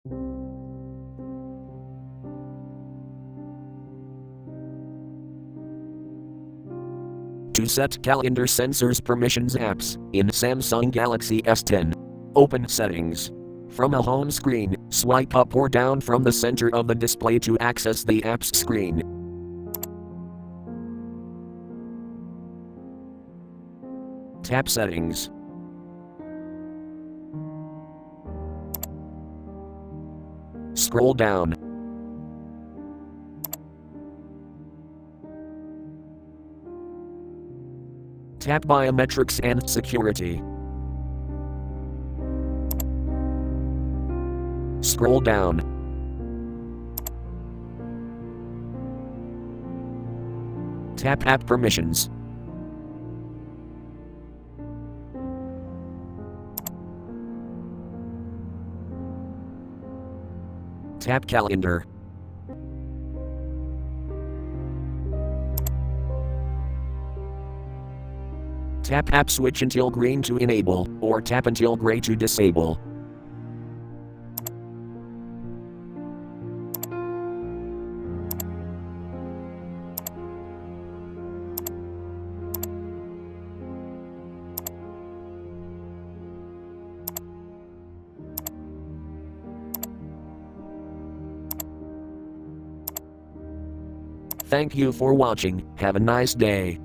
To set calendar sensors permissions apps in Samsung Galaxy S10. Open Settings. From a home screen, swipe up or down from the center of the display to access the apps screen. Tap Settings. Scroll down. Tap Biometrics and Security. Scroll down. Tap App Permissions. Tap Calendar. Tap App Switch until green to enable, or tap until gray to disable. Thank you for watching. Have a nice day.